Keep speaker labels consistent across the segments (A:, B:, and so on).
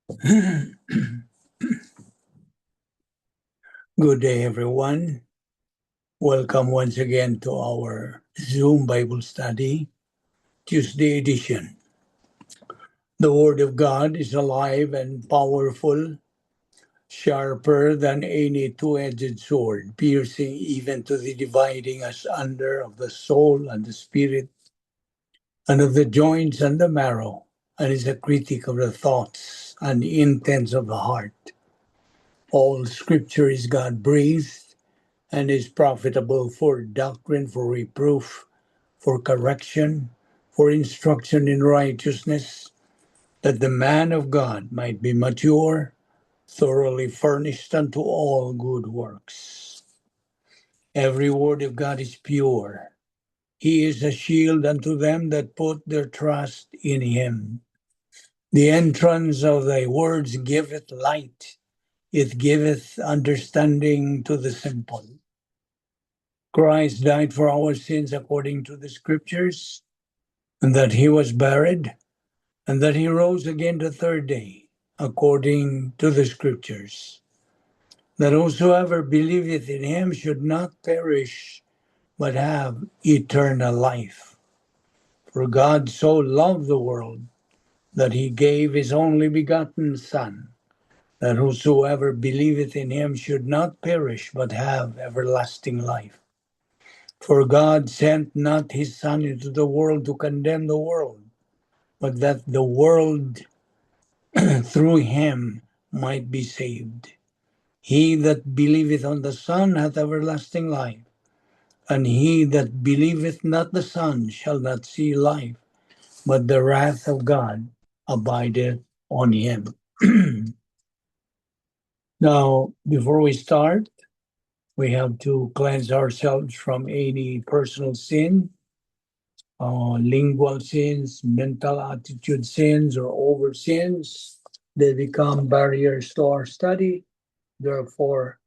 A: Good day, everyone. Welcome once again to our Zoom Bible study, Tuesday edition. The Word of God is alive and powerful, sharper than any two-edged sword, piercing even to the dividing asunder of the soul and the spirit, and of the joints and the marrow, and is a critic of the thoughts and intents of the heart. All Scripture is God-breathed and is profitable for doctrine, for reproof, for correction, for instruction in righteousness, that the man of God might be mature, thoroughly furnished unto all good works. Every word of God is pure. He is a shield unto them that put their trust in him. The entrance of thy words giveth light, it giveth understanding to the simple. Christ died for our sins according to the Scriptures, and that he was buried, and that he rose again the third day, according to the Scriptures, that whosoever believeth in him should not perish, but have eternal life. For God so loved the world that he gave his only begotten Son, that whosoever believeth in him should not perish, but have everlasting life. For God sent not his Son into the world to condemn the world, but that the world through him might be saved. He that believeth on the Son hath everlasting life, and he that believeth not the Son shall not see life, but the wrath of God abideth on him. Now, before we start, we have to cleanse ourselves from any personal sin, lingual sins, mental attitude sins, or over sins. They become barriers to our study. Therefore,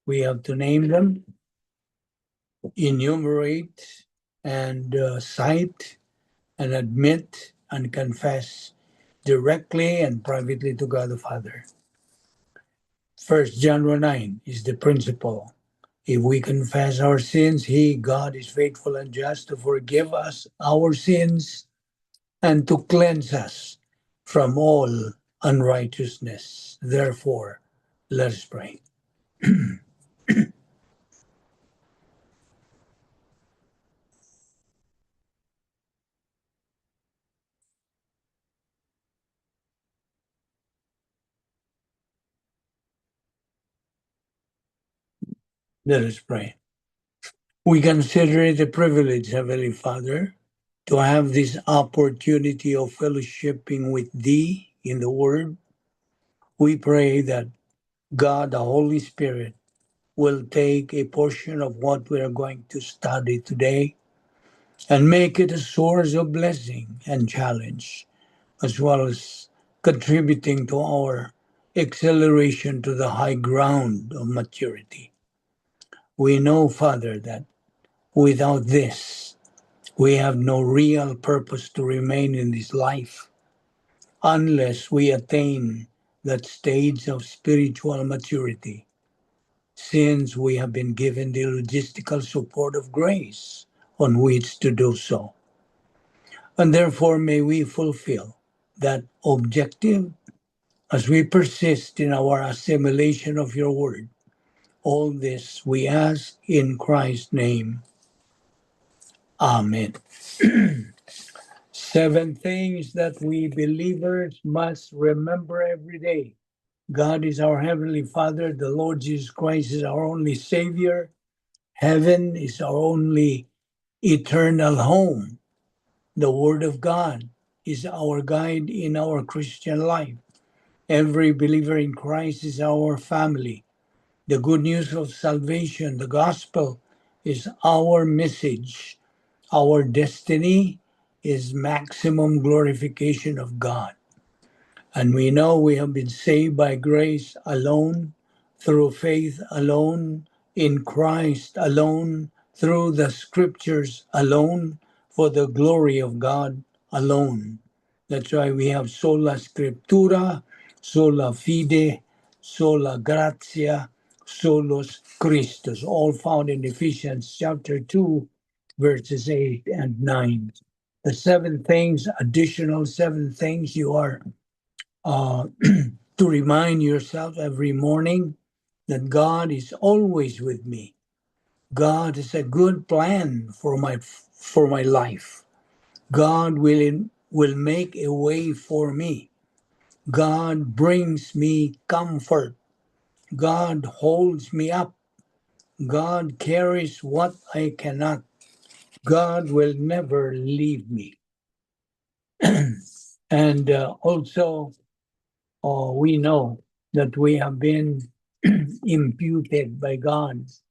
A: we have to name them, enumerate, and cite, and admit, and confess directly and privately to God the Father. 1 John 9 is the principle. If we confess our sins, he, God, is faithful and just to forgive us our sins and to cleanse us from all unrighteousness. Therefore, let us pray. Let us pray. We consider it a privilege, Heavenly Father, to have this opportunity of fellowshipping with Thee in the Word. We pray that God, the Holy Spirit, will take a portion of what we are going to study today and make it a source of blessing and challenge, as well as contributing to our acceleration to the high ground of maturity. We know, Father, that without this, we have no real purpose to remain in this life unless we attain that stage of spiritual maturity, since we have been given the logistical support of grace on which to do so. And therefore, may we fulfill that objective as we persist in our assimilation of your word. All this we ask in Christ's name. Amen. 7 things that we believers must remember every day. God is our Heavenly Father. The Lord Jesus Christ is our only Savior. Heaven is our only eternal home. The Word of God is our guide in our Christian life. Every believer in Christ is our family. The good news of salvation, the gospel, is our message. Our destiny is maximum glorification of God. And we know we have been saved by grace alone, through faith alone, in Christ alone, through the scriptures alone, for the glory of God alone. That's why we have sola scriptura, sola fide, sola gratia, solus Christus, all found in Ephesians chapter 2, verses 8 and 9. The additional seven things you are to remind yourself every morning that God is always with me. God has a good plan for my life. God will make a way for me. God brings me comfort. God holds me up. God carries what I cannot. God will never leave me. And also, we know that we have been imputed by God's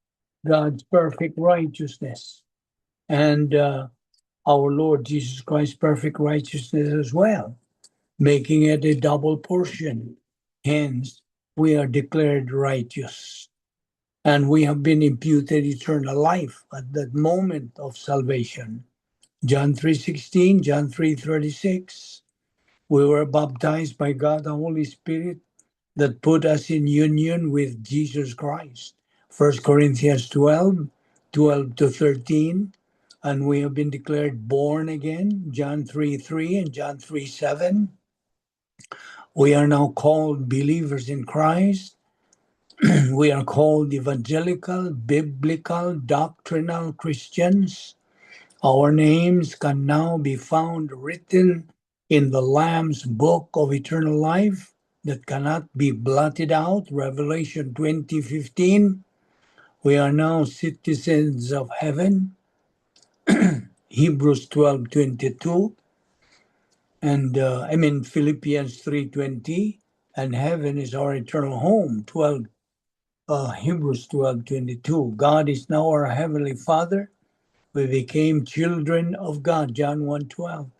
A: perfect righteousness, and our Lord Jesus Christ's perfect righteousness as well, making it a double portion. Hence, we are declared righteous, and we have been imputed eternal life at that moment of salvation. John 3:16, John 3:36. We were baptized by God the Holy Spirit that put us in union with Jesus Christ. 1 Corinthians 12 to 13. And we have been declared born again, John 3:3 and John 3:7. We are now called believers in Christ. We are called evangelical, biblical, doctrinal Christians. Our names can now be found written in the Lamb's book of eternal life that cannot be blotted out. Revelation 20:15. We are now citizens of heaven. Hebrews 12:22. And Philippians 3:20. And heaven is our eternal home. Hebrews 12:22. God is now our heavenly Father. We became children of God. John 1:12.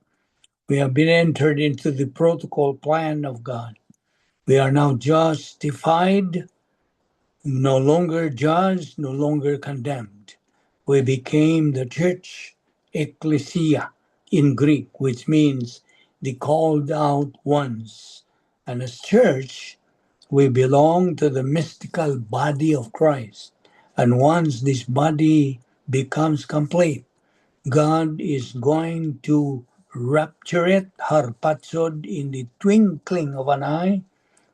A: We have been entered into the protocol plan of God. We are now justified, no longer judged, no longer condemned. We became the church, ecclesia in Greek, which means the called out ones. And as church, we belong to the mystical body of Christ. And once this body becomes complete, God is going to rapture it, harpazzod, in the twinkling of an eye.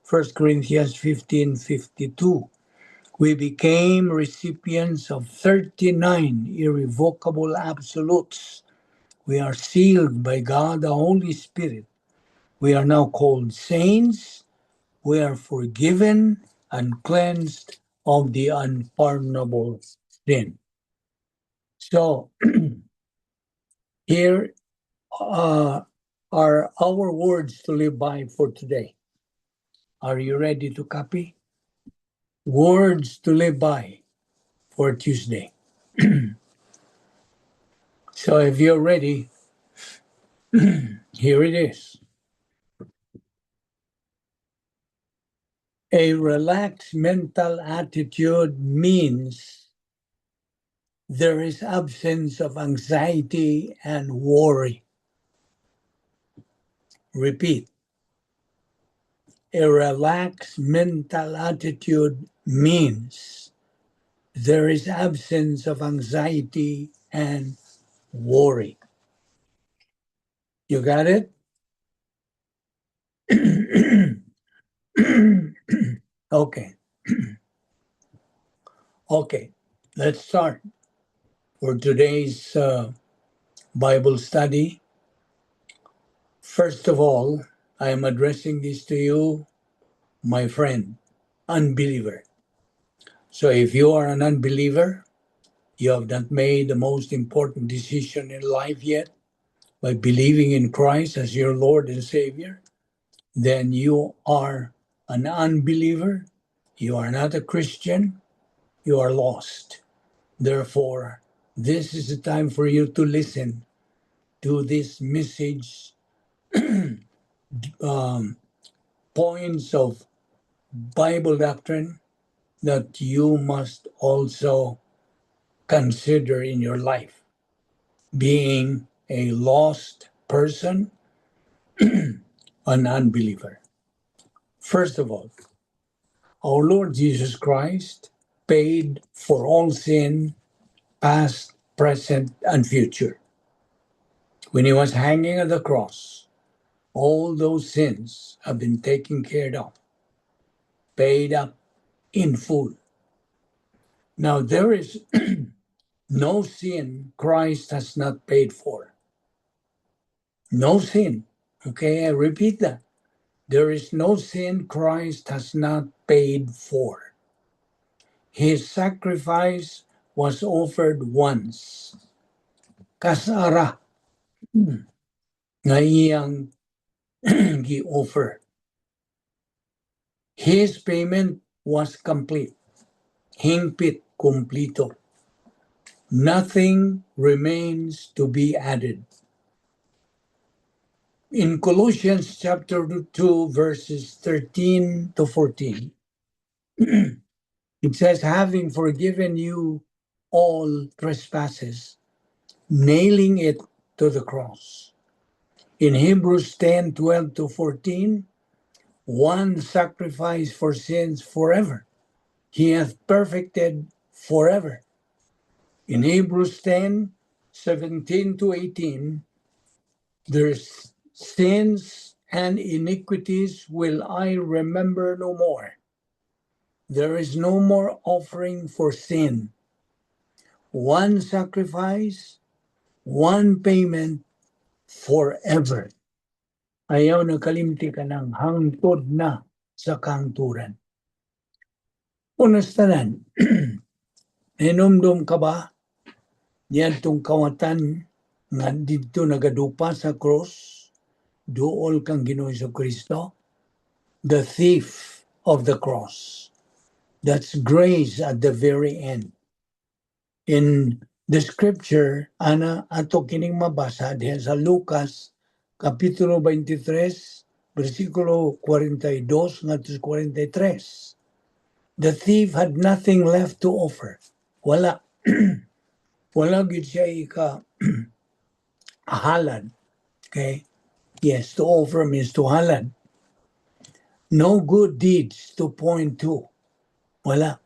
A: 1 Corinthians 15:52. We became recipients of 39 irrevocable absolutes. We are sealed by God the Holy Spirit. We are now called saints. We are forgiven and cleansed of the unpardonable sin. So here are our words to live by for today. Are you ready to copy? Words to live by for Tuesday. So if you're ready, here it is. A relaxed mental attitude means there is absence of anxiety and worry. Repeat. A relaxed mental attitude means there is absence of anxiety and worry. You got it? Okay. Okay. Let's start. For today's Bible study, first of all, I am addressing this to you, my friend, unbeliever. So if you are an unbeliever, you have not made the most important decision in life yet by believing in Christ as your Lord and Savior, then you are an unbeliever. You are not a Christian. You are lost. Therefore, this is the time for you to listen to this message, points of Bible doctrine that you must also consider in your life. Being a lost person, an unbeliever. First of all, our Lord Jesus Christ paid for all sin, past, present, and future. When he was hanging at the cross, all those sins have been taken care of, paid up in full. Now, there is no sin Christ has not paid for. No sin. Okay, I repeat that. There is no sin Christ has not paid for. His sacrifice was offered once. Kasara nga iyang gi-offer. His payment was complete. Hingpit kumplito. Nothing remains to be added. In Colossians chapter 2, verses 13 to 14, it says, having forgiven you all trespasses, nailing it to the cross. In Hebrews 10, 12 to 14, one sacrifice for sins forever. He hath perfected forever. In Hebrews 10, 17 to 18, their sins and iniquities will I remember no more. There is no more offering for sin. One sacrifice, one payment forever. Ayaw na kalimti ka ng hangtod na sa kangturan. Unas tanan, hinumdum ka ba niyan tong kawatan nga dito nagadupa sa cross, duol kang Ginoo Kristo, the thief of the cross. That's grace at the very end. In the scripture, ana ato kining mabasa diha sa Lucas kapitulo 23, versikulo 42 ngadto 43. The thief had nothing left to offer. Wala. Wala gid siya halad. Okay? Yes, to offer means to halad. No good deeds to point to. Wala.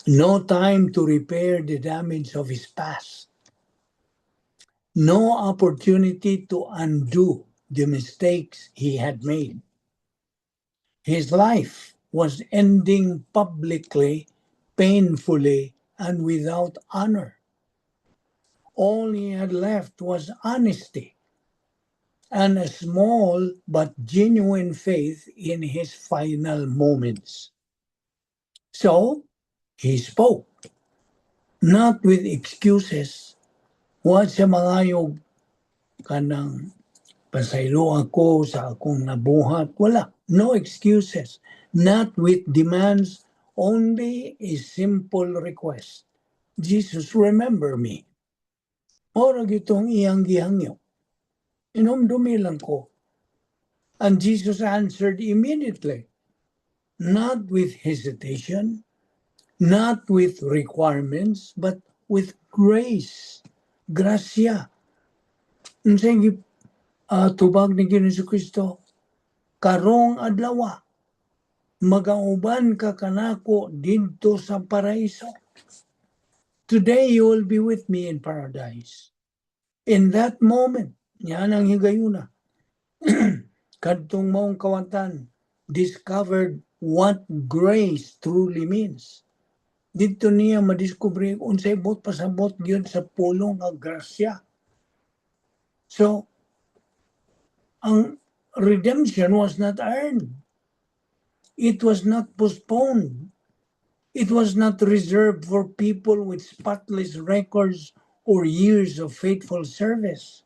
A: No time to repair the damage of his past. No opportunity to undo the mistakes he had made. His life was ending publicly, painfully, and without honor. All he had left was honesty and a small but genuine faith in his final moments. So, he spoke, not with excuses. Wa siya mangayog kanang pasaylo ako sa akong nabuhat. Wala. No excuses. Not with demands, only a simple request. Jesus, remember me. Ora gitong iyang gihangyo. Inumdumi lang ko. And Jesus answered immediately. Not with hesitation, not with requirements, but with grace. Gracia. Unsay tubag ni Ginoo Kristo, karong adlaw magauban ka kanako didto sa paraiso. Today you will be with me in paradise. In that moment, yan ang higayuna. Kadtong maong kawatan discovered what grace truly means. Dito niya madiskubre unsay bot pasabot gyud sa pulong nga grasya. So, ang redemption was not earned. It was not postponed. It was not reserved for people with spotless records or years of faithful service.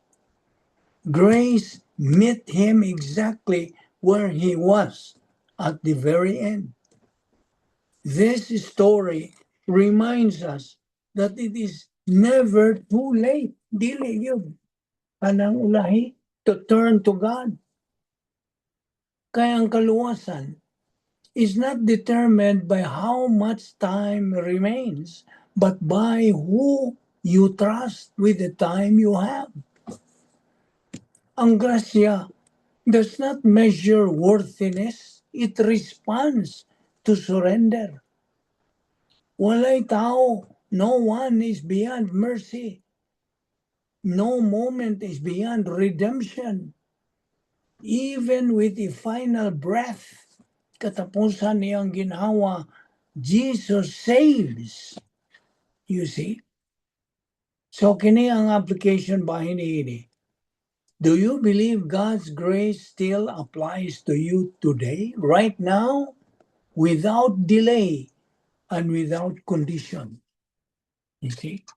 A: Grace met him exactly where he was at the very end. This story reminds us that it is never too late. Dili yun. Kanang ulahi to turn to God. Kaya ang kaluwasan is not determined by how much time remains, but by who you trust with the time you have. Ang grasya does not measure worthiness, it responds to surrender. Walay tao, no one is beyond mercy. No moment is beyond redemption. Even with the final breath, katapusan niyang ginawa, Jesus saves. You see? So kini ang application ba hiniini? Do you believe God's grace still applies to you today, right now, without delay and without condition? You see?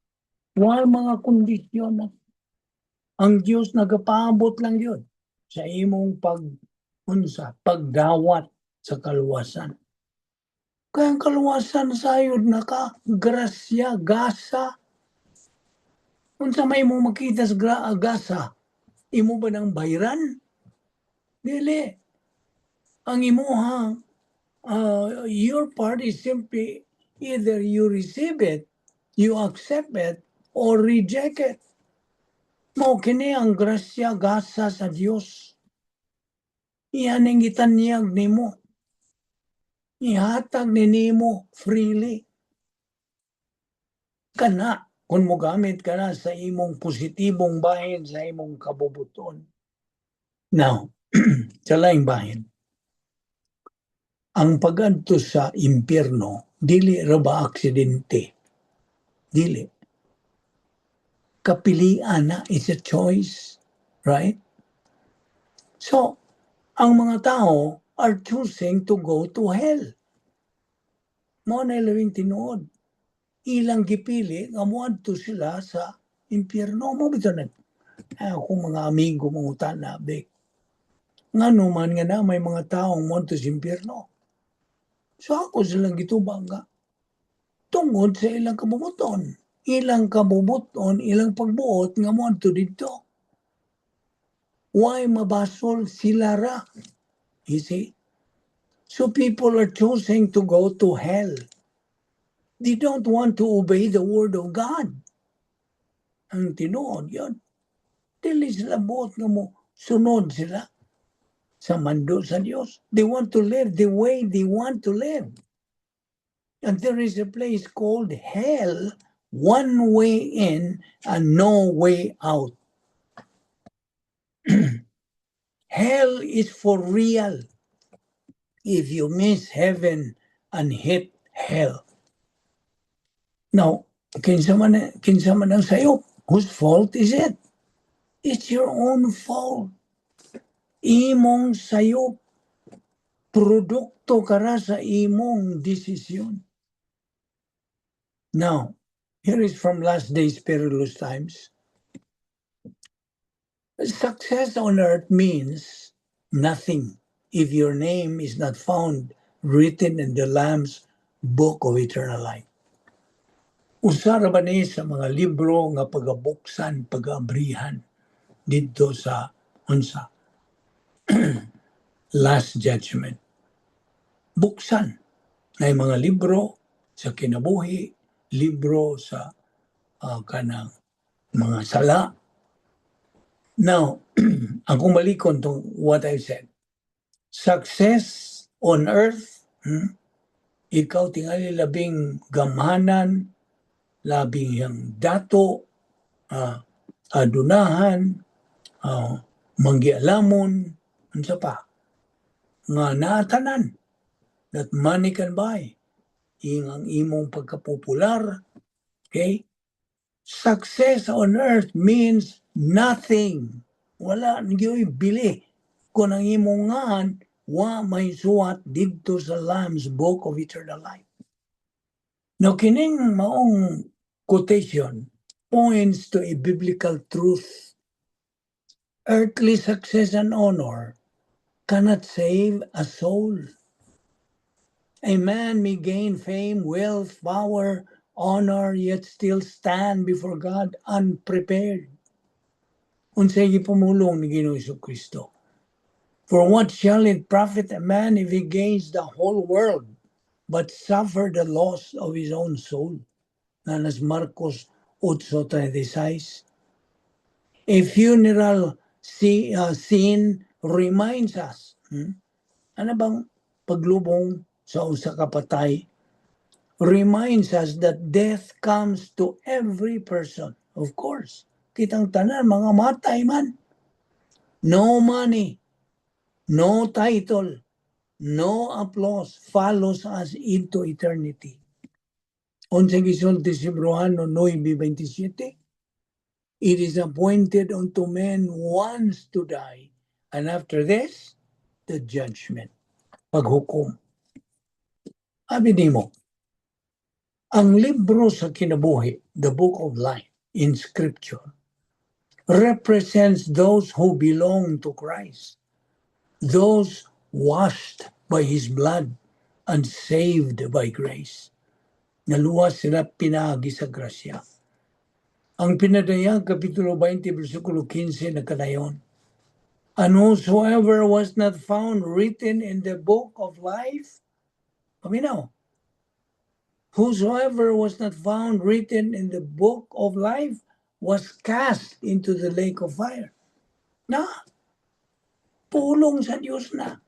A: Wala mga kondisyon. Ang Diyos nagapaabot lang yun sa imong pagdawat sa kaluwasan. Kaya ang kaluwasan sayod naka, grasya, gasa. Unsa may mo makita sa gasa, imo ba ng bayran? Dili. Ang imuha, your part is simply either you receive it, you accept it, or reject it. Mao kini ang grasya, gasa sa Dios. Iyan ang itanyag nimo. Ihatag ni nimo freely. Kana, kung mo gamit ka na sa imong positibong bahin, sa imong kabubuton. Now, sa laing bahin, ang pag-adto sa impyerno, dili ra ba aksidente? Dili. Kapilian na, it's a choice. Right? So, ang mga tao are choosing to go to hell. Mo na ilawing tinuod. Ilang gipili, nga moadto sila sa impyerno. Mo bito na, akong mga amigo mga utana, bek. Nga naman nga na may mga taong moadto sa impyerno. So ako silang gitubang nga. Tungod sa ilang kabubuton. Ilang kabubuton, ilang pagbuot nga moadto dito. Why mabasol sila ra? You see? So people are choosing to go to hell. They don't want to obey the word of God. Ang tinuod yun. Dili sila buot nga mo, sunod sila sa mando sa Diyos. They want to live the way they want to live. And there is a place called hell, one way in and no way out. Hell is for real. If you miss heaven and hit hell. Now, kinsa man ang sayop? Whose fault is it? It's your own fault. Imong sayop. Produkto kara sa imong desisyon. Now, here is from Last Days Perilous Times. Success on earth means nothing if your name is not found written in the Lamb's Book of Eternal Life. Usara ba ni sa mga libro nga pagabuksan, pag-abrihan dito sa unsa Last Judgment. Buksan na mga libro sa kinabuhi, libro sa kanang mga sala. Now, akong malikon to what I said. Success on earth, ikaw tingali labing gamhanan, labing yang dato, adunahan, manggialamon, unsa pa, nga naatanan, that money can buy, ang imong pagkapopular, okay? Success on earth means nothing. Wala nagyoy bili. Kung ang imong ngan, wa may suwat dito sa Lamb's Book of Eternal Life. Now, kining maong quotation points to a biblical truth. Earthly success and honor cannot save a soul. A man may gain fame, wealth, power, honor, yet still stand before God unprepared. Unsay gipumulong ni Ginoong Jesucristo. For what shall it profit a man if he gains the whole world, but suffer the loss of his own soul? Nanas Marcos 8:36. A funeral scene reminds us. Ano bang paglubong sa usa ka patay reminds us that death comes to every person. Of course, kitang tanan mga matay man. No money, no title, no applause follows us into eternity. Unsang gisulti si Hebreano 9:27, it is appointed unto men once to die, and after this, the judgment, paghukom. Abi nimo, ang libro sa kinabuhi, the book of life in scripture, represents those who belong to Christ, those washed by His blood and saved by grace. Naluwas sila pinagi sa grasya. Ang pinadayag, Kapitulo 20, versikulo 15 na kanayon, and whosoever was not found written in the book of life, paminaw, whosoever was not found written in the book of life was cast into the lake of fire. Na, pulong sa Diyos na.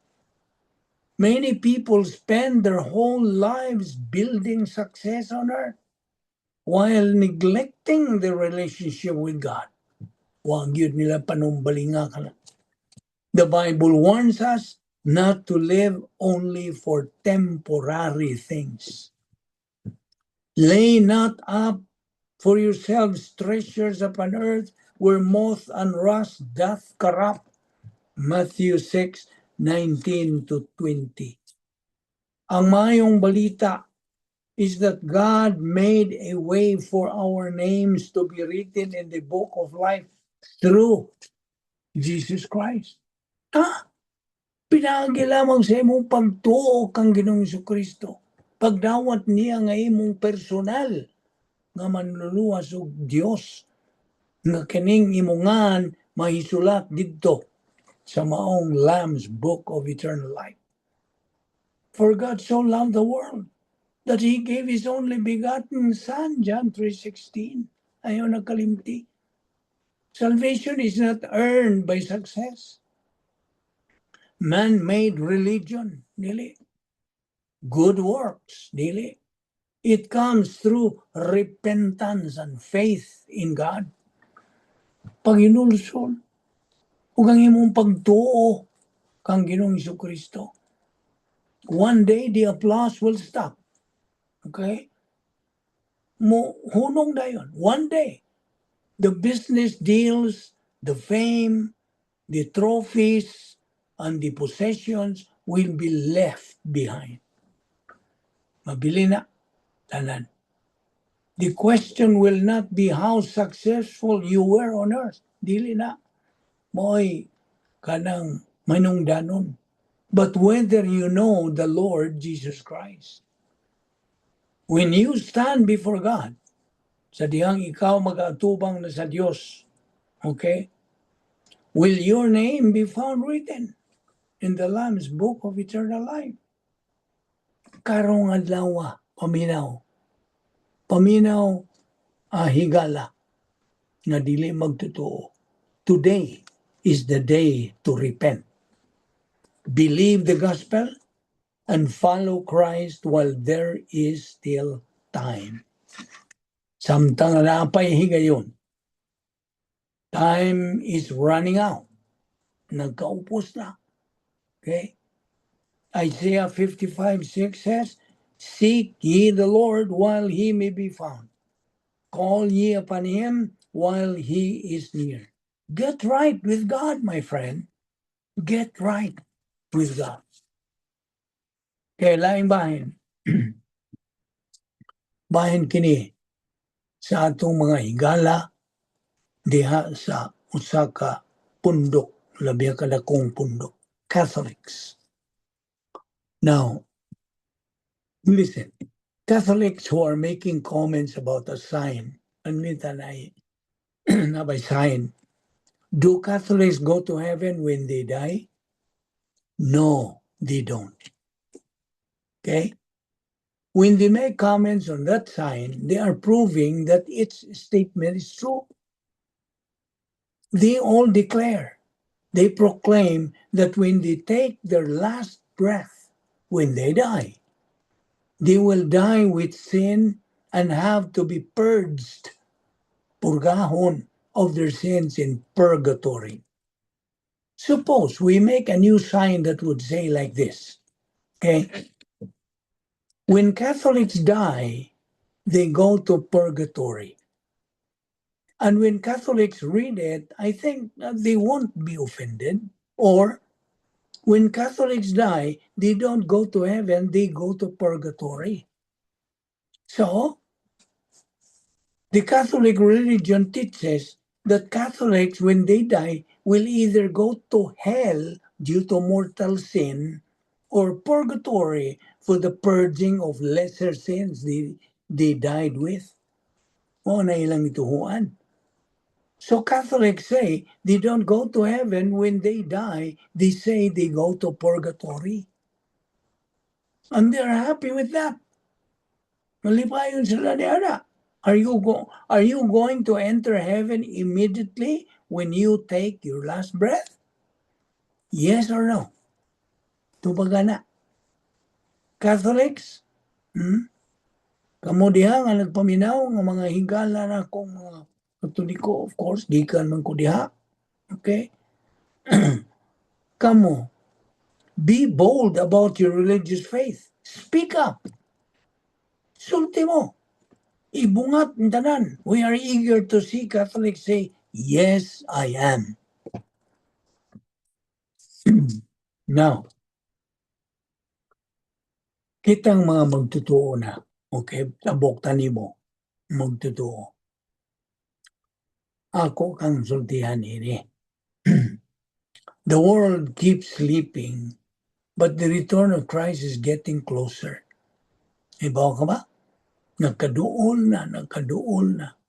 A: Many people spend their whole lives building success on earth while neglecting the relationship with God. Huwag yun nila panumbalinga ka na. The Bible warns us not to live only for temporary things. Lay not up for yourselves treasures upon earth where moth and rust doth corrupt. Matthew 6:19-20. Ang mayong balita is that God made a way for our names to be written in the book of life through Jesus Christ. Pinagi lamang sa imong pagtuo kang Ginoong Jesucristo. Pagdawat niya nga imong personal nga manluluwas og Dios nga kining imongan mahisulat didto sa maong Lamb's Book of Eternal Life. For God so loved the world that He gave His only begotten Son, John 3:16. Ayaw nakalimti. Salvation is not earned by success. Man-made religion, dili. Good works, dili. It comes through repentance and faith in God. Pag-inulsol, ug ang imong pagtuo kang Ginoong Jesucristo. One day, the applause will stop. Okay? Hunong na yun. One day, the business deals, the fame, the trophies, and the possessions will be left behind. Mabili na, tanan. The question will not be how successful you were on earth. Dili na. Mo'y kanang manungdanon. But whether you know the Lord Jesus Christ. When you stand before God, sa dihang ikaw mag-atubang na sa Diyos, okay, will your name be found written in the Lamb's Book of Eternal Life? Karong adlaw, paminaw. Paminaw, higala, na dili magtotoo. Today is the day to repent. Believe the gospel and follow Christ while there is still time. Samtang napay higayon, time is running out. Nagkaupos na. Okay? Isaiah 55:6 says, seek ye the Lord while He may be found. Call ye upon Him while He is near. Get right with God, my friend. Get right with God. Kaya laing bahin, bahin kini sa atong mga higala diha sa usa ka pundok, labi ka dakong pundok, Catholics. Now, listen, Catholics who are making comments about a sign, anita na by sign, do Catholics go to heaven when they die? No, they don't. Okay? When they make comments on that sign, they are proving that its statement is true. They all declare, they proclaim that when they take their last breath, when they die. They will die with sin and have to be purged, purgahon, of their sins in purgatory. Suppose we make a new sign that would say like this, okay? When Catholics die, they go to purgatory. And when Catholics read it, I think they won't be offended. Or when Catholics die, they don't go to heaven, they go to purgatory. So, the Catholic religion teaches that Catholics, when they die, will either go to hell due to mortal sin or purgatory for the purging of lesser sins they died with. O na ilang ituhuan. So Catholics say they don't go to heaven when they die. They say they go to purgatory. And they're happy with that. Malipayon sila ni Ana. Are you going to enter heaven immediately when you take your last breath? Yes or no? Tubaga na. Catholics? Kamo diha nga nagpaminaw nga mga higala na akong mga Katoliko, of course, gikan man ko diha. Okay? Kamo, be bold about your religious faith. Speak up. Sulti mo. Ibungat ng tanan. We are eager to see Catholics say, yes, I am. Now, kitang mga magtotoo na. Okay? Tabok tani mo. Magtotoo. Ako kang sultihan ini. The world keeps sleeping, but the return of Christ is getting closer. Ibaw ka ba? Nagkaduol na.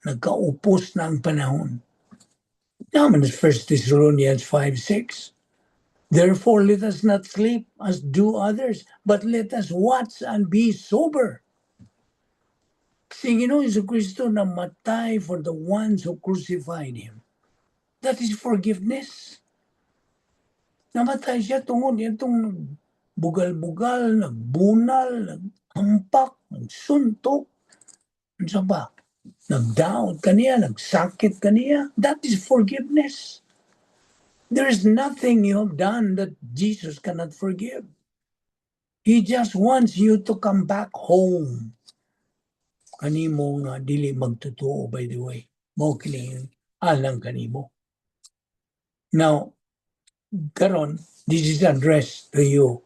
A: Nagkaupos na ang panahon. Naman is 1 Thessalonians 5:6. Therefore, let us not sleep as do others, but let us watch and be sober. Si Ginoong Jesucristo namatay for the ones who crucified Him. That is forgiveness. Namatay siya tungod itong bugal-bugal, nagbunal, naghampak, nagsuntok. Ano sa ba? Nagdaot kaniya, nagsakit kaniya. That is forgiveness. There is nothing you have done that Jesus cannot forgive. He just wants you to come back home. Kanimo nga dili magtotoo, by the way. Mo kining alang kanimo. Now, karon, this is addressed to you,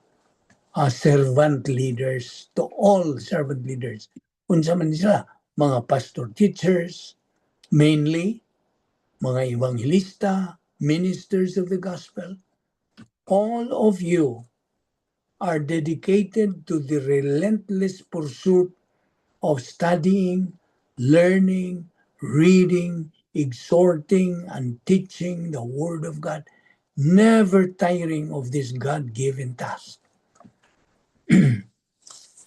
A: servant leaders, to all servant leaders. Unsa man sila? Mga pastor teachers, mainly, mga evangelista, ministers of the gospel. All of you are dedicated to the relentless pursuit of studying, learning, reading, exhorting, and teaching the Word of God, never tiring of this God-given task.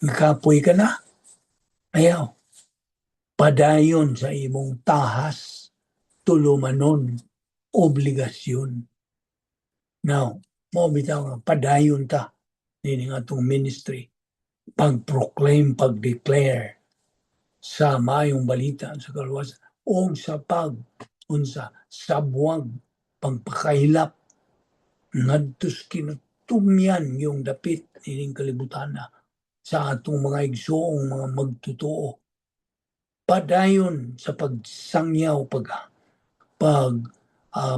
A: Nakapoy ka na? Ayaw. Padayon sa imong tahas, tulumanon, obligasyon. Now, mo bitaw nga padayon ta nini nga itong ministry. Pag-proclaim, pag-declare sa mayong balita sa kaluwasan o sa sabwag, pagpakailap, ngadtos kinutumyan yung dapit nining kalibutan na sa atong mga igsoong mga magtotoo. Padayon sa pagsangyaw,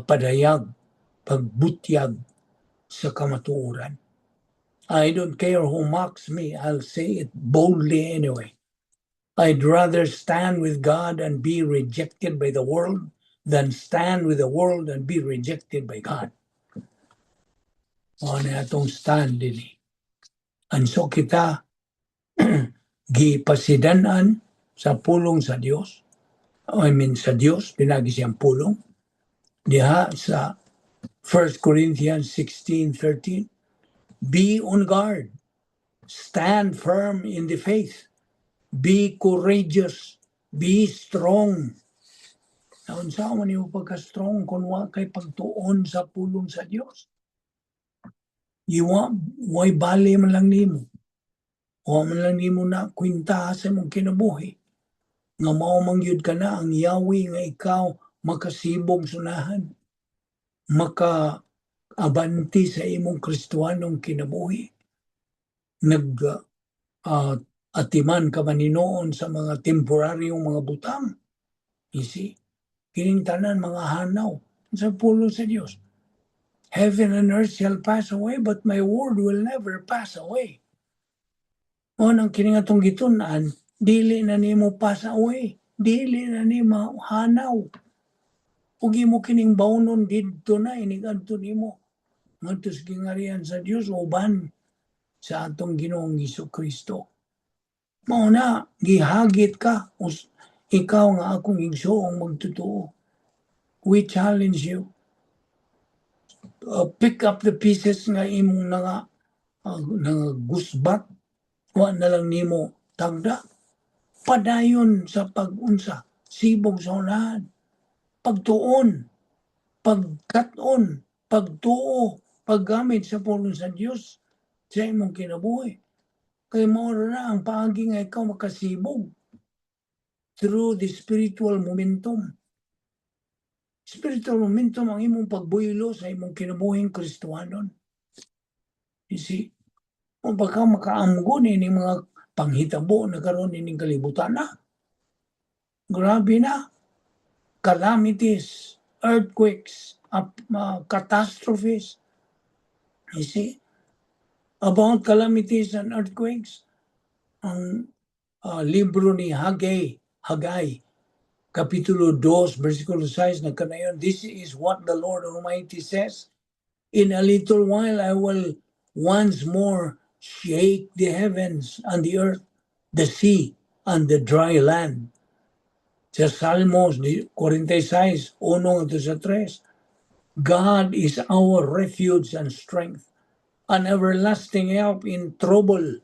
A: padayag, pagbutyag sa kamatuoran. I don't care who mocks me, I'll say it boldly anyway. I'd rather stand with God and be rejected by the world than stand with the world and be rejected by God. O na itong stand din. And so kita gipasidanan sa pulong sa Dios. Sa Dios, pinagi siyang pulong. Diha sa 1 Corinthians 16:13. Be on guard. Stand firm in the faith. Be courageous. Be strong. Naon sa man yung pagka-strong kung wa kay pagtuon sa pulong sa Dios. Why bali man lang nimo. O man lang nimo na kwinta sa imong kinabuhi. Nga mao mangyud ka na ang Yahweh nga ikaw makasibong sunahan. Maka-abanti sa imong Kristiyanong kinabuhi. Atiman ka maninoon sa mga temporaryong mga butang. You see? Kining tanan mga hanaw sa pulo sa Dios. Heaven and earth shall pass away, but my word will never pass away. O nang kining atong gitun-an, dili na nimo pass away. Dili na nimo hanaw. Ug imo kining bawnon didto na inigadto nimo. Ngadto sa gingarihan sa Dios uban sa atong Ginoong Hesukristo. Mao na gihagit ka ikaw nga akong igsoong magtotoo. We challenge you. Pick up the pieces nga imong nga gusbat, wa na lang nimo tagda. Padayon sa pag-unsa, sibog sa unahan, pagtuon, pagkat-on, pagtuo, paggamit sa pulong sa Dios sa imong kinabuhi. Kay mao na ang paagi nga ikaw makasibog through the spiritual momentum. Spiritual momentum ang imong pagbuylo sa imong kinabuhing Kristiyanon. You see? Kung baka makaamgo ni mga panghitabo na karon ining kalibutan na. Grabe na. Calamities, earthquakes, catastrophes. You see? About calamities and earthquakes, ang libro ni Haggai, Kapitulo 2, versikulo 6, nagkanayon, this is what the Lord Almighty says. In a little while I will once more shake the heavens and the earth, the sea and the dry land. Sa Salmos 46, 1-3, God is our refuge and strength, an everlasting help in trouble.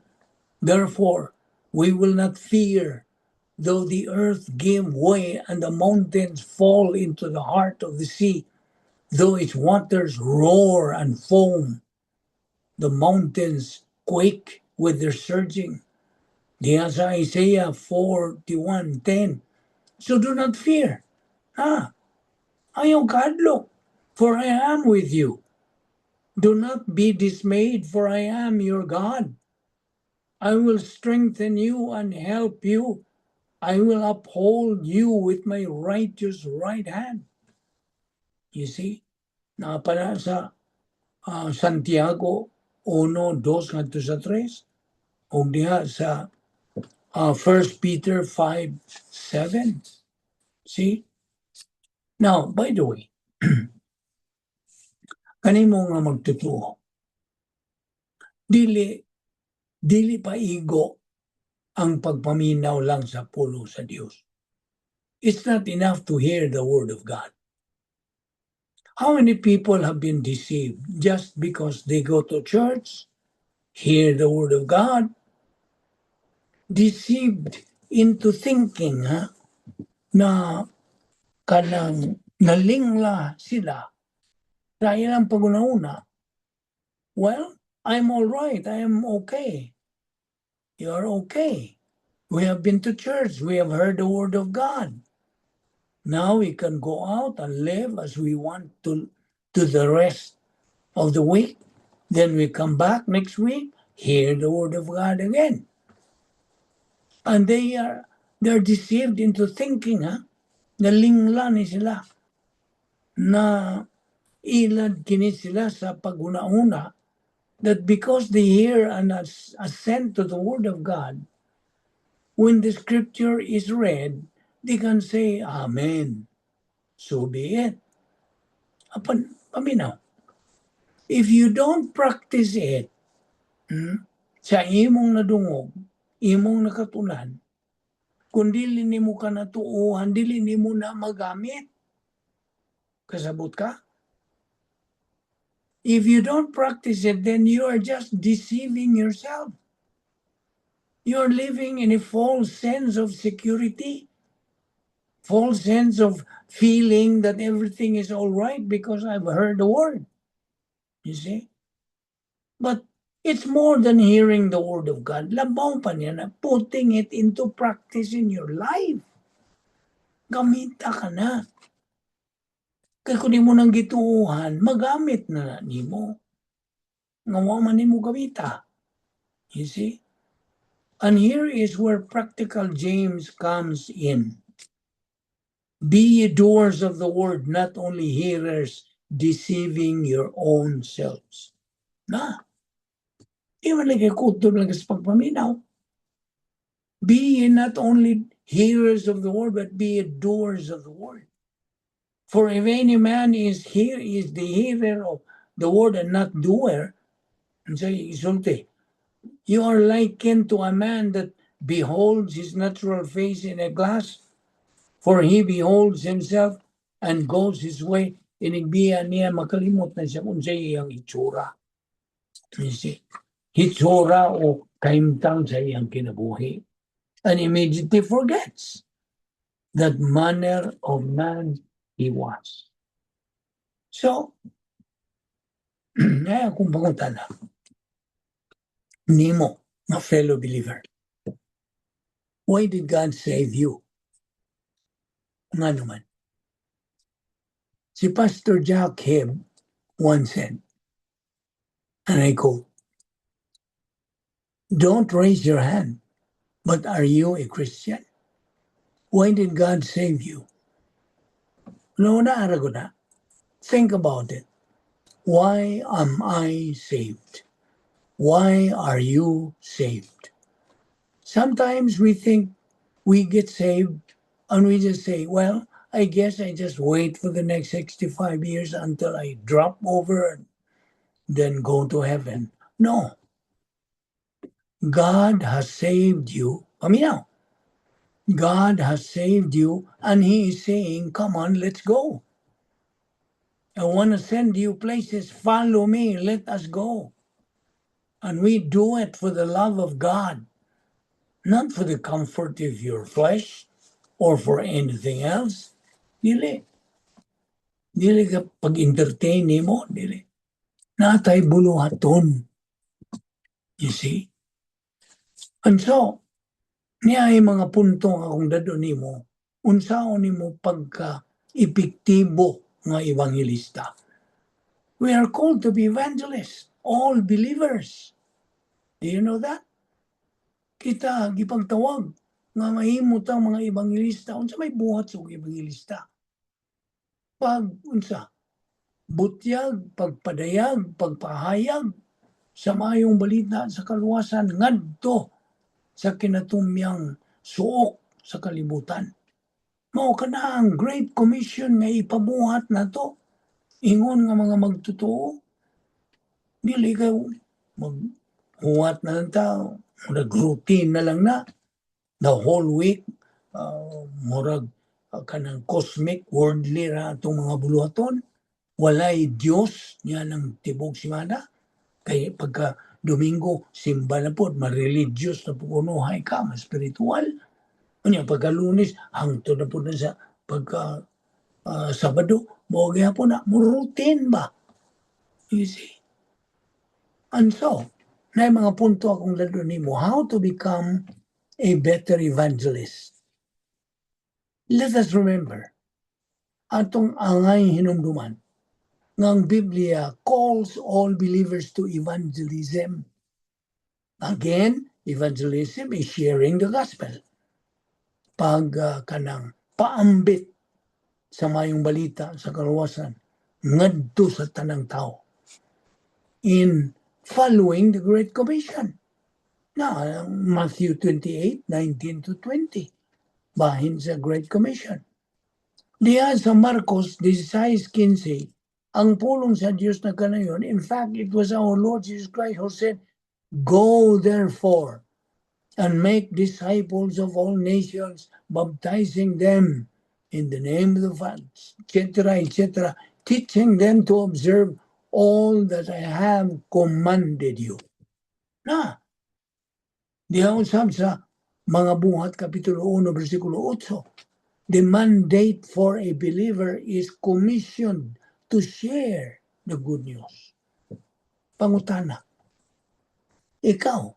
A: Therefore, we will not fear, though the earth give way and the mountains fall into the heart of the sea, though its waters roar and foam, the mountains quake with their surging. Diya sa Isaiah 41:10. So do not fear. Ayaw kadlok, for I am with you. Do not be dismayed, for I am your God. I will strengthen you and help you. I will uphold you with my righteous right hand. You see, napala sa Santiago 1:2-3, o diha sa 1 Peter 5:7. See? Now, by the way, kanimo nga magtutuo, dili pa igo ang pagpaminaw lang sa pulo sa Dios. It's not enough to hear the word of God. How many people have been deceived just because they go to church, hear the word of God, deceived into thinking na kanang nalingla sila sa ilang pag-una-una. Well, I'm all right. I am okay. You're okay. We have been to church. We have heard the word of God. Now we can go out and live as we want to the rest of the week. Then we come back next week, hear the word of God again. And they're deceived into thinking, nalingla ni sila na ilad kini sila sa pag-una-una, that because they hear and assent to the word of God, when the scripture is read, they can say, Amen. So be it. Paminaw. If you don't practice it, sa imong nadungog, imong nakatunan, kung dili nimo ka natuuhan, dili nimo na magamit. Kasabot ka? If you don't practice it, then you are just deceiving yourself. You're living in a false sense of security, false sense of feeling that everything is all right because I've heard the word. You see? But It's more than hearing the Word of God. Labaw pa niya na putting it into practice in your life. Gamita ka na. Kaya kung di mo nang gituuhan, magamit na ni mo. Nga man ni mo gamita. You see? And here is where practical James comes in. Be ye doers of the word, not only hearers, deceiving your own selves. Na. Di man lagi kutob lang sa pagpaminaw. Be ye not only hearers of the word, but be ye doers of the word. For if any man is the hearer of the word and not doer, and say, isulti, you are likened to a man that beholds his natural face in a glass, for he beholds himself and goes his way. Inigbiya niya, makalimot na siya kung sa iyang itsura. You see, itsura o kaimtang sa iyang kinabuhi. And immediately forgets that manner of man he was. So, kung pangutan na, Nemo, my fellow believer, why did God save you? Nga naman. Si Pastor Jack Hibb once said, and I quote, don't raise your hand, but are you a Christian? Why did God save you? No, na. Think about it. Why am I saved? Why are you saved? Sometimes we think we get saved and we just say, well, I guess I just wait for the next 65 years until I drop over and then go to heaven. No. God has saved you. Now, God has saved you and He is saying, come on, let's go. I want to send you places. Follow me. Let us go. And we do it for the love of God, not for the comfort of your flesh or for anything else. Dili. Dili ka pag-entertain mo. Dili. Natay buluhaton. You see? And so, niya ay mga punto nga kung dado nimo, unsaon nimo pagka-epektibo nga evangelista. We are called to be evangelists, all believers. Do you know that? Kita gipagtawag nga mahimot ang mga evangelista. Unsa may buhat sa evangelista? Unsa? Butyag, pagpadayag, pagpahayag sa mayong balita sa kaluwasan ngadto sa kinatumyang suok sa kalibutan. Mao kana ang Great Commission nga ipabuhat nato. Ingon nga mga magtotoo. Dili kayo maghuwat na lang tao. Nag-routine na lang na. The whole week, murag kanang cosmic, worldly ra itong mga buluhaton. Walay Diyos niya ng tibok simana. Kaya pagka Domingo, simba na po, ma-religious na po unuhay ka, ma-spiritual. Ano pagka Lunes, hangto na po na sa pagka Sabado, mawagya po na, routine ba? You see? And so, na mga punto akong lalo nimo, how to become a better evangelist. Let us remember, atong angay hinumduman, ng Biblia calls all believers to evangelism. Again, evangelism is sharing the gospel. Pag kanang paambit sa mayong balita sa kaluwasan, ngadto sa tanang tao. In following the Great Commission. Na, Matthew 28:19-20. Bahin sa Great Commission. Diya sa Marcos 16:15, ang pulong sa Diyos na kanayon, in fact, it was our Lord Jesus Christ who said, go therefore and make disciples of all nations, baptizing them in the name of the Father, etc., teaching them to observe all that I have commanded you. Na, diya usab sa mga buhat, Kapitulo 1, versikulo 8, the mandate for a believer is commissioned to share the good news. Pangutana, ikaw,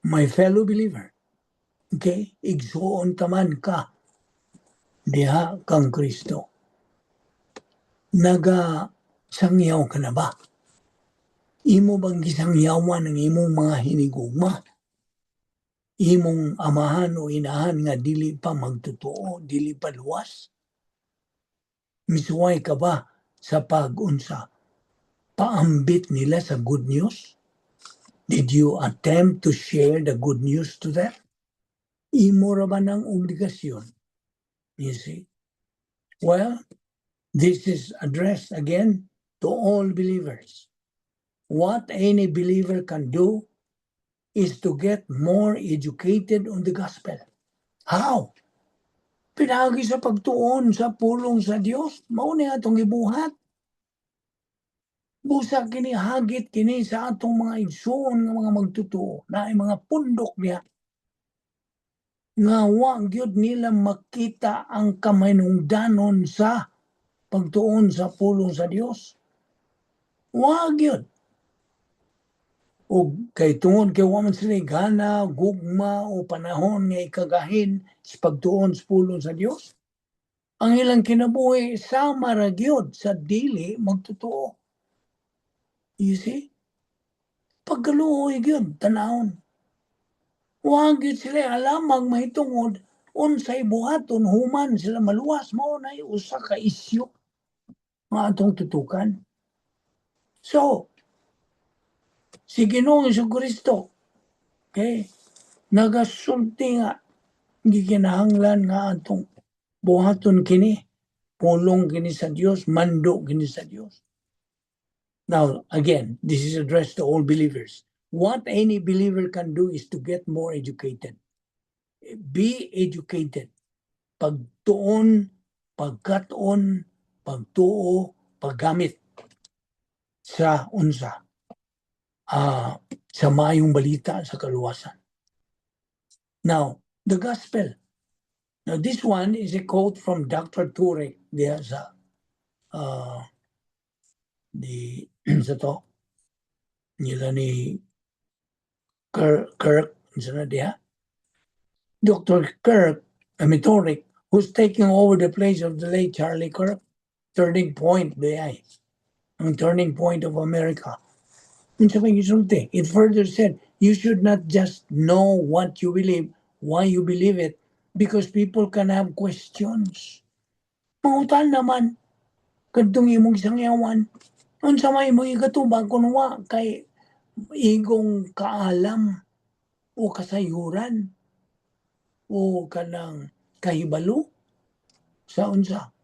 A: my fellow believer, okay, igsuon taman ka diha kang Kristo. Naga sangyaw ka na ba? Imo bang gisangyawan ng imong mga hinigugma? Imong amahan o inahan nga dili pa magtotoo, dili pa luwas? Misuway ka ba sa pag-unsa? Paambit nila sa good news? Did you attempt to share the good news to them? Imo ra ba ng obligasyon? You see? Well, this is addressed again to all believers. What any believer can do is to get more educated on the gospel. How? Pinagi sa pagtuon sa pulong sa Dios, mao ni atong gibuhat. Busa kini hagit kini sa atong mga igsoon nga mga magtutuo na ay mga pundok niya nga wa gyud nila makita ang kamanungdanon sa pagtuon sa pulong sa Dios. Wa gyud. O kay tungod kay wa man sila gana, gugma o panahon nga ikagahin sa pagtuon sa pulong sa Dios. Ang ilang kinabuhi sama ra gyud sa dili magtutuo. You see? Pagkaluoy gyud tanawon. Wa gyud sila alamang mahitungod unsay buhaton human sila maluwas, mao nay usa ka isyu nga atong tutukan. So, si Ginoong Jesucristo, okay, nagasulti nga gikinahanglan nga atong buhaton kini, pulong kini sa Dios, mando kini sa Dios. Now, again, this is addressed to all believers. What any believer can do is to get more educated. Be educated. Pagtuon, pagkatuon, pagtuo, paggamit sa unsa. Sa mayong balita sa kaluwasan. Now, the gospel. Now, this one is a quote from Dr. Turek. There's sa to, nila ni Kirk, Dr. Kirk, Turek, who's taking over the place of the late Charlie Kirk, turning point, ang turning point of America. It further said, you should not just know what you believe, why you believe it, because people can have questions. Mangutan naman, kadtong imong sangyawan, unsa may imong igatubag kung wa kay igong kaalam o kasayuran o kanang kahibalo sa unsa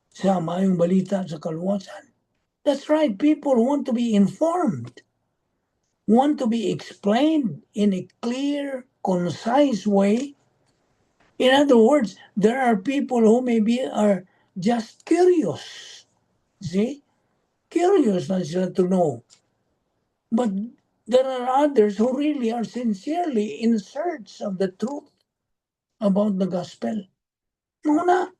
A: sa mayong balita sa kaluwasan. That's right, people want to be informed, want to be explained in a clear, concise way. In other words, there are people who maybe are just curious. See? Curious na sila to know. But there are others who really are sincerely in search of the truth about the gospel. Muna,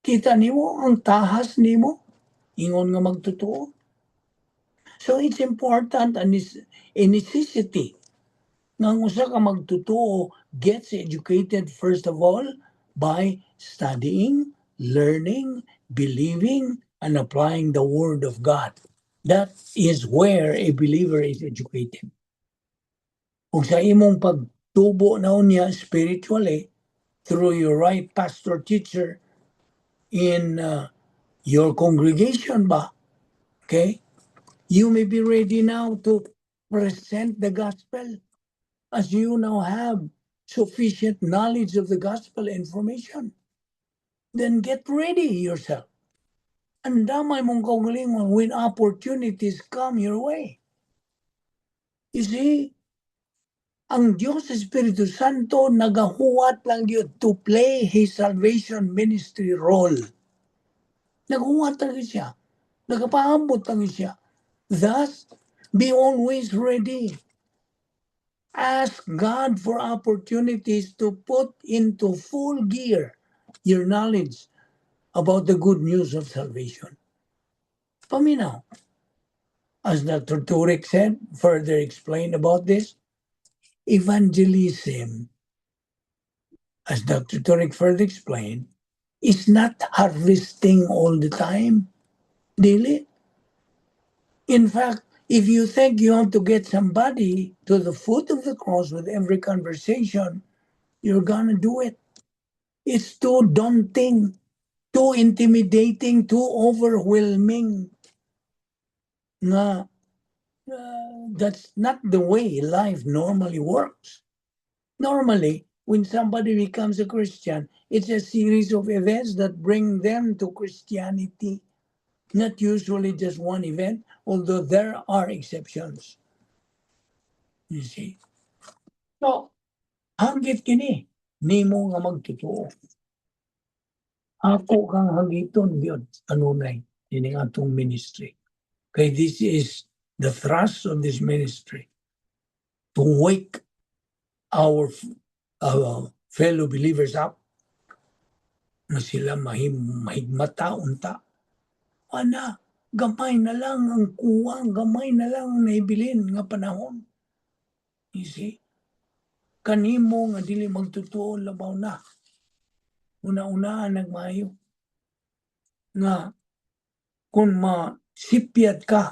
A: kita nimo ang tahas nimo, ingon nga magtotoo. So it's important and it's a necessity nga usa ka magtotoo gets educated first of all by studying, learning, believing, and applying the Word of God. That is where a believer is educated. Kung sa imong pagtubo na niya spiritually through your right pastor teacher in your congregation ba, okay, you may be ready now to present the gospel as you now have sufficient knowledge of the gospel information. Then get ready yourself. And damay mong kaugalingon when opportunities come your way. You see, ang Diyos Espiritu Santo nagahuwat lang yun to play His salvation ministry role. Nagahuwat lang siya. Nagapaambot lang siya. Thus, be always ready. Ask God for opportunities to put into full gear your knowledge about the good news of salvation. Paminaw. as Dr. Turek said, further explained about this, evangelism, as Dr. Turek further explained, is not harvesting all the time. Daily. In fact, if you think you want to get somebody to the foot of the cross with every conversation, you're gonna do it. It's too daunting, too intimidating, too overwhelming. That's not the way life normally works. Normally, when somebody becomes a Christian, it's a series of events that bring them to Christianity. Not usually just one event, although there are exceptions. You see? So, hangit kini, nimo nga magtotoo. Ako kang hagiton yun, kanunay, ini atong ministry. Okay, this is the thrust of this ministry, to wake our fellow believers up, na sila mahigmata unta. Ana, gamay na lang ang kuwang, gamay na lang ang naibilin nga panahon. You see? Kanimo nga dili magtotoo labaw na. Una-unaan nagmayo. Nga, kung masipyat ka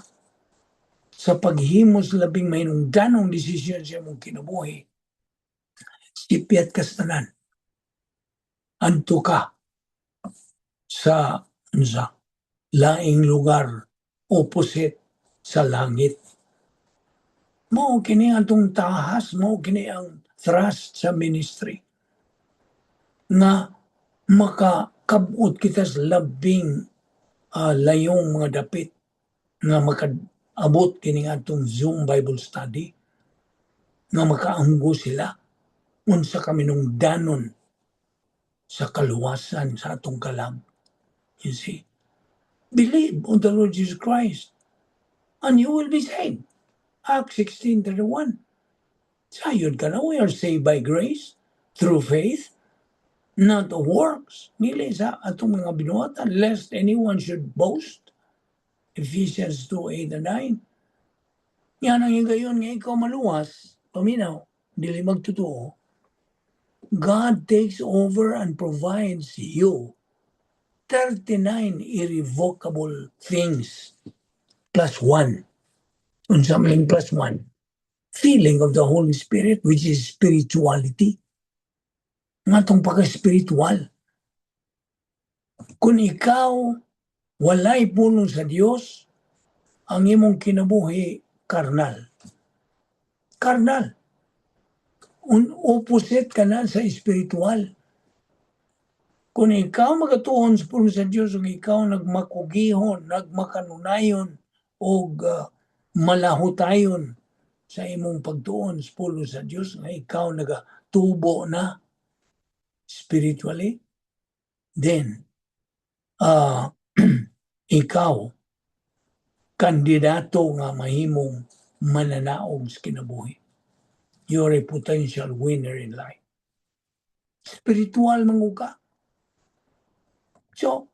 A: sa paghimos labing mainungdanong desisyon sa imong kinabuhi, sipyat ka sa tanan. Anto ka sa laing lugar, opposite sa langit. Mao kini atong tahas, mao kini ang thrust sa ministry. Nga makakabot kita sa labing layong mga dapit nga makaabot kini atong Zoom Bible study, nga makaanggo sila unsa kami nung danon sa kaluwasan sa atong kalag. You see? Believe on the Lord Jesus Christ and you will be saved. Acts 16:31. Sayod ka na, we are saved by grace through faith, not of works. Dili sa atong mga binuhatan, lest anyone should boast. Ephesians 2:8 and 9. Yan ang higayon nga ikaw maluwas, paminaw, dili magtotoo. God takes over and provides you 39 irrevocable things plus one. Unsa man plus one? Feeling of the Holy Spirit, which is spirituality. Nga itong pagka-spiritual. Kung ikaw walay pulong sa Dios, ang imong kinabuhi karnal. Karnal. Opposite ka na sa spiritual. Kung ikaw magatuon sa pulong sa Dios, kung ikaw nagmakugihon, nagmakanunayon, o malahutayon sa imong pagtuon sa pulong sa Dios, nga ikaw nagatubo na spiritually, then ikaw kandidato nga mahimong mananaog sa kinabuhi. You're a potential winner in life. Spiritual manguka. So,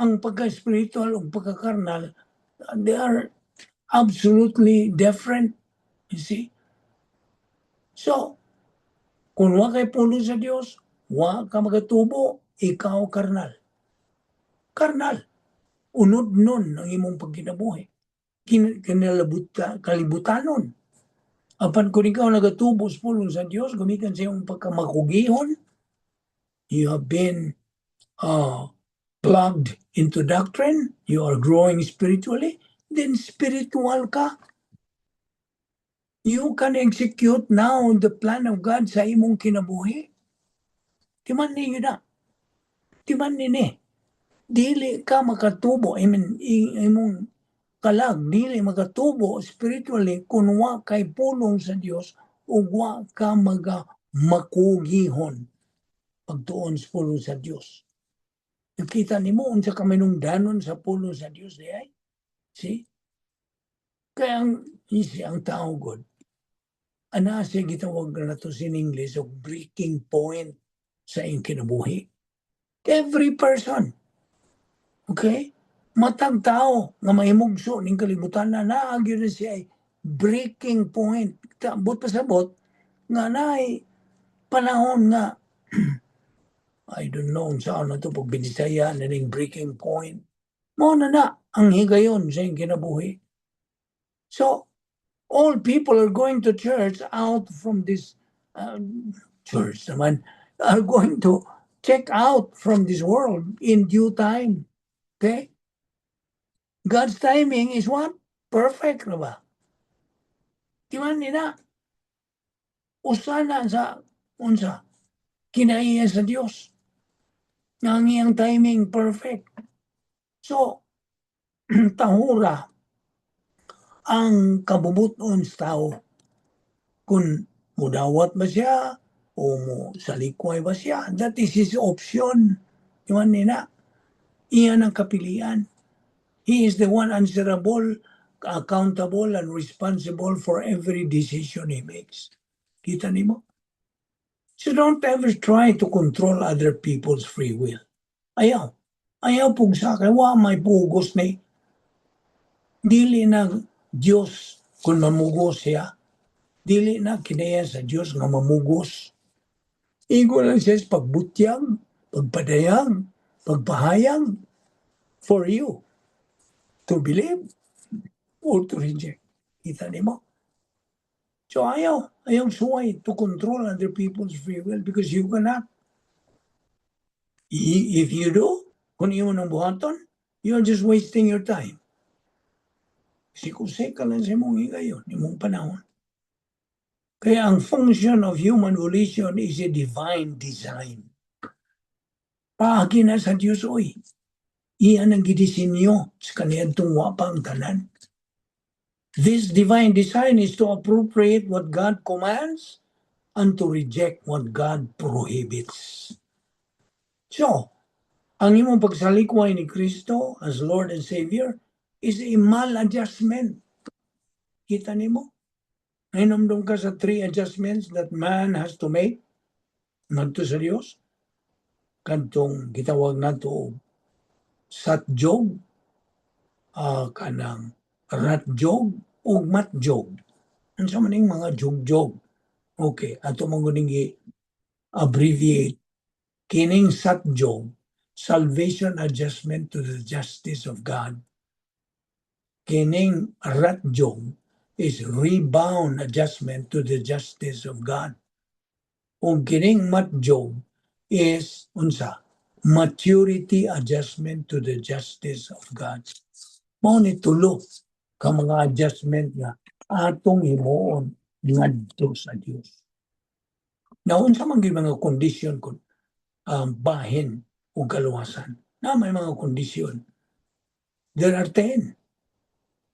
A: ang pagka-spiritual o pagka-karnal, they are absolutely different. You see? So, kung wa kay pulo sa Dios, wa ka magatubo, ikaw karnal. Karnal. Unod nun ang imong pagkinabuhi. Kalibutanon. Apan kung ikaw nagatubo sa pulong sa Dios, gumikan sa iyong pagkamakugihon, you have been plugged into doctrine, you are growing spiritually, then spiritual ka. You can execute now the plan of God sa imong kinabuhi. Timan ninyo na. Timan nini. Dili ka makatubo. Imong kalag, dili makatubo spiritually kung wa kay pulong sa Dios o wa ka makugihon pagtuon sa pulong sa Dios. Nakita nimo unsa ka manungdanon sa pulong sa Dios diay? See? Kaya ang tao God, ana siya gitawag na to in English of breaking point sa iyong kinabuhi. Every person. Okay? matag tao nga mahimugso ning kalibutan na naagyo na siya ay breaking point. But pasabot nga naay panahon nga I don't know saan na ito pag binisaya na ning breaking point. Mo na ang higayon sa iyong kinabuhi. So, all people are going to church out from this church naman, are going to check out from this world in due time. Okay? God's timing is what? Perfect na ba? Di man nila. Usana sa unsa kinaiya sa Dios. Ang iyang timing perfect. So, tahura ang kabubuton sa tao kung mudawat ba siya o mo salikway ba siya. That is his option. Di man nila. Iyan ang kapilian. He is the one answerable, accountable, and responsible for every decision he makes. Kita nimo? So don't ever try to control other people's free will. Ayaw. Ayaw pong sa akin. Wa may pugos ni. Dili na Diyos kung mamugos siya. Dili na kinaya sa Diyos nga mamugos. Igo lang siya sa pagbutyang, pagpadayang, pagpahayang for you to believe or to reject. Kita nimo? So ayaw suway to control other people's free will because you cannot. If you do, kung iyo nang buhaton, you're just wasting your time. Sikusay ka lang sa imong higayon, imong panahon. Kaya ang function of human volition is a divine design. Paagi na sa Diyos, oy. Iyan ang gidisinyo sa kaniyang tungwa pa ang tanan. This divine design is to appropriate what God commands and to reject what God prohibits. So, ang imong pagsalikway ni Kristo as Lord and Savior is a maladjustment. Kita nimo? Nainamdom ka sa 3 adjustments that man has to make ngadto sa Dios. Kantong gitawag nato satjog, kanang ratjog o matjog. Unsa man ning mga jogjog. Okay, ato mong abbreviate. Kining satjog, salvation adjustment to the justice of God. Kining ratjog is rebound adjustment to the justice of God. O kining matjog is unsa? Maturity adjustment to the justice of God. Mao ni tulo ka mga adjustment nga atong himuon ngadto sa Dios. Now, unsa man gyud mga kondisyon kun bahin o kaluwasan? Na may mga kondisyon. There are 10.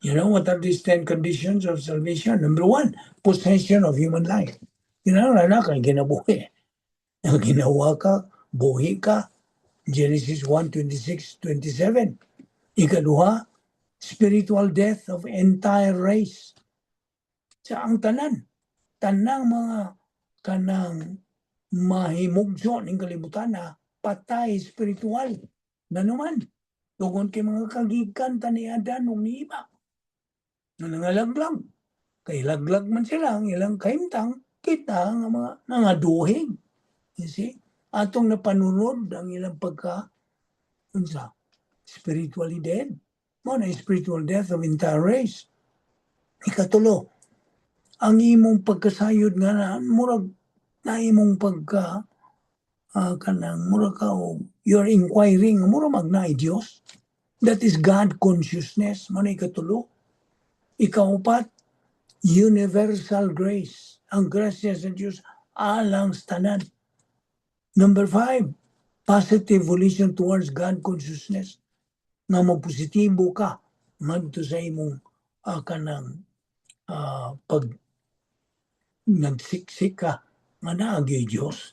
A: You know what are these 10 conditions of salvation? Number 1, possession of human life. Kinahanglan na kay ginabuhi. Ginawa ka, buhi ka. Genesis 1:26-27. Ikaduha, spiritual death of entire race. Sa ang tanang mga kanang mahimugso ning kalibutan na patay spiritual. Na naman, tugon kay mga kagikan tani Adan ug ni Eva. Nangalaglag. Kay laglag man sila ang ilang kahimtang, kita nga mga nangaduhig. You see? Atong napanunod ang ilang unsa? Spiritually dead. Mo na spiritual death of entire race. Ikatulo, ang imong pagkasayod nga na murag na imong kanang murag ka you're inquiring murag magnay Dios. That is God consciousness. Mo na ikatulo. Ikaupat, universal grace. Ang grasya sa Diyos alang sa tanan. Number 5, positive volition towards God consciousness. Nga magpositibo ka ngadto sa imong kanang pag nagsiksik ka nga naagi Dios.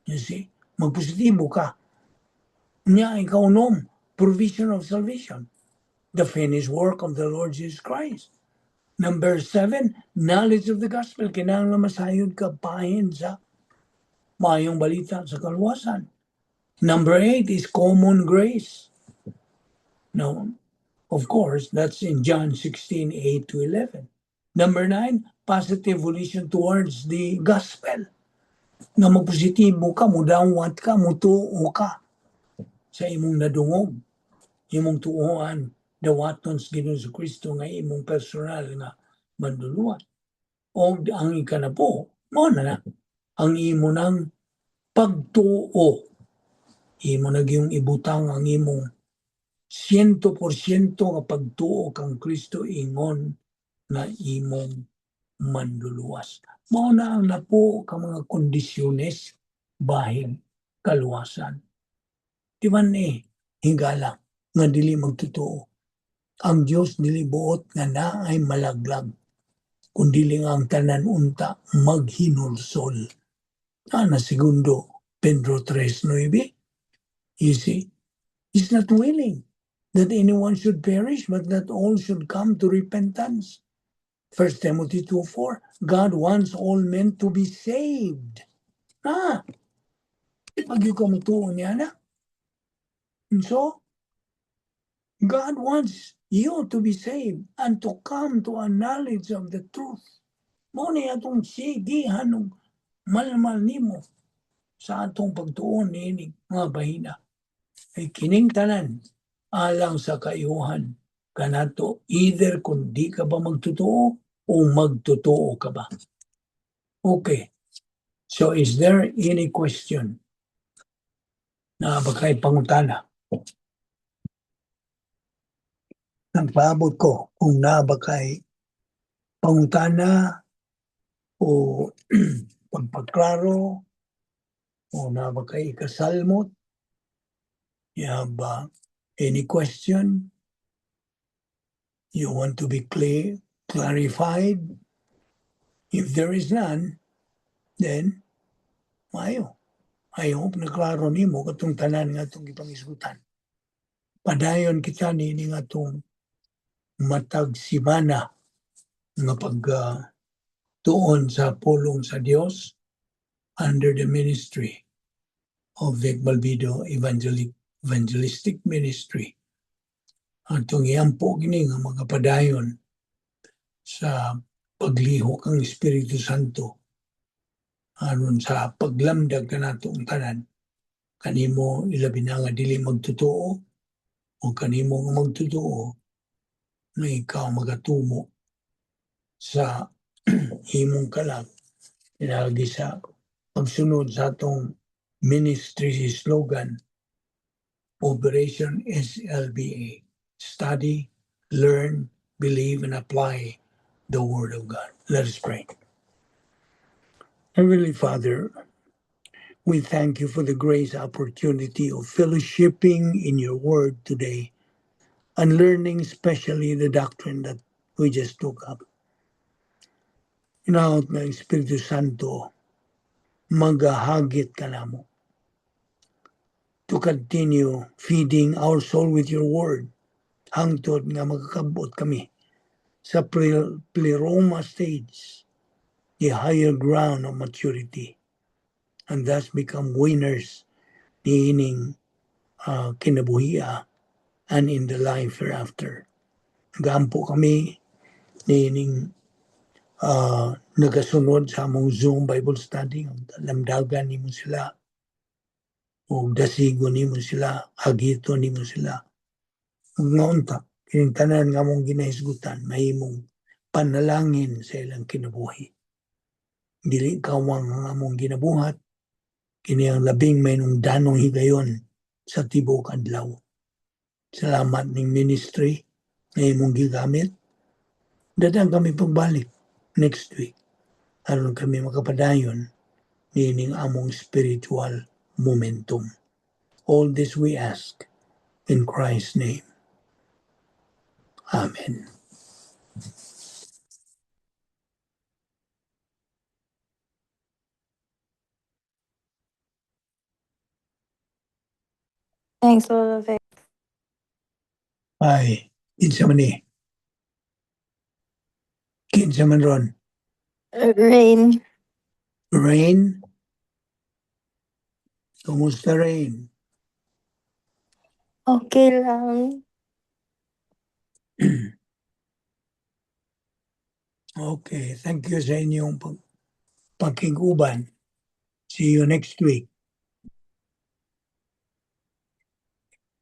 A: You see? Magpositibo ka. Nya ikaw provision of salvation. The finished work of the Lord Jesus Christ. Number 7, knowledge of the gospel. Kinahanglan masayod ka pahin sa mayong balita sa kaluwasan. Number 8 is common grace. Now, Of course, that's in John 16:8-11. Number 9, positive volition towards the gospel. Nga magpositibo ka, mudawat ka, mutuo ka sa imong nadungog, imong tuoan, dawaton sa Ginoong Kristo nga imong personal nga manluluwat. O ang ikanapo, mo na ang imo ng pagtuo. Imo nagyong ibutang ang imong 100% nga pagtuo kang Kristo ingon na imong manluluwas. Mao na ang napo ka mga kondisyones bahin kaluwasan. Di man hingala nga dili magtotoo. Ang Dios dili buot nga naay malaglag, kundi ang tanan unta maghinulsol. Na segundo Pedro 3:9. You see, He's not willing that anyone should perish, but that all should come to repentance. 1 Timothy 2:4, God wants all men to be saved. Pag yung kamutuon niya na. And so, God wants you to be saved and to come to a knowledge of the truth. Muna atong sigihan ng malmal nimo sa atong pagtuon ni mga bahina. Ay kining tanan alang sa kayuhan kanato, either kung di ka ba magtotoo o magtotoo ka ba. Okay. So is there any question na bakay pangutana? Nagpaabot ko kung na bakay pangutana o pagpaklaro o na bakay ikasalmot. You have any question? You want to be clarified? If there is none, then mayo. I hope na klaro nimo katong tanan nga itong ipangisgutan. Padayon kita ni nga itong matag simana nga tuon sa pulong sa Dios under the ministry of Vic Balbido Evangelistic Ministry. Atong iampo gini nga mga padayon sa paglihok ang Espiritu Santo aron sa paglamdag kanatong tanan, kanimo ilabi na nga dili magtotoo o kanimo nga magtotoo na ikaw magatumo sa himong kalag pinagi sa pagsunod sa atong ministry slogan, Operation SLBA, study, learn, believe, and apply the Word of God. Let us pray. Heavenly Father, we thank you for the grace opportunity of fellowshipping in your Word today and learning especially the doctrine that we just took up. Inaot ng Espiritu Santo, magahagit ka namo to continue feeding our soul with your Word hangtod nga magkakabot kami sa pleroma stage, the higher ground of maturity, and thus become winners niining kinabuhiya and in the life hereafter. Gampo kami niining nagasunod sa among Zoom Bible study, lamdagan nimo sila, o dasigo nimo sila, agito nimo sila. Nga unta, kining tanan nga mong ginahisgutan, mahimong panalangin sa ilang kinabuhi. Dili kawang nga mong ginabuhat, kini ang labing may nung danong higayon sa tibok adlaw. Salamat ning ministry na imong gigamit. Dadang kami pagbalik next week. Aron kami makapadayon nining among spiritual momentum. All this we ask in Christ's name. Amen.
B: Thanks, Lolo Vic.
A: Ay, kinsa man ni? Kinsa man ron?
B: Rain.
A: Rain? Kumusta Rain?
B: Okay lang.
A: Okay, thank you sa inyong pagkiguban. See you next week.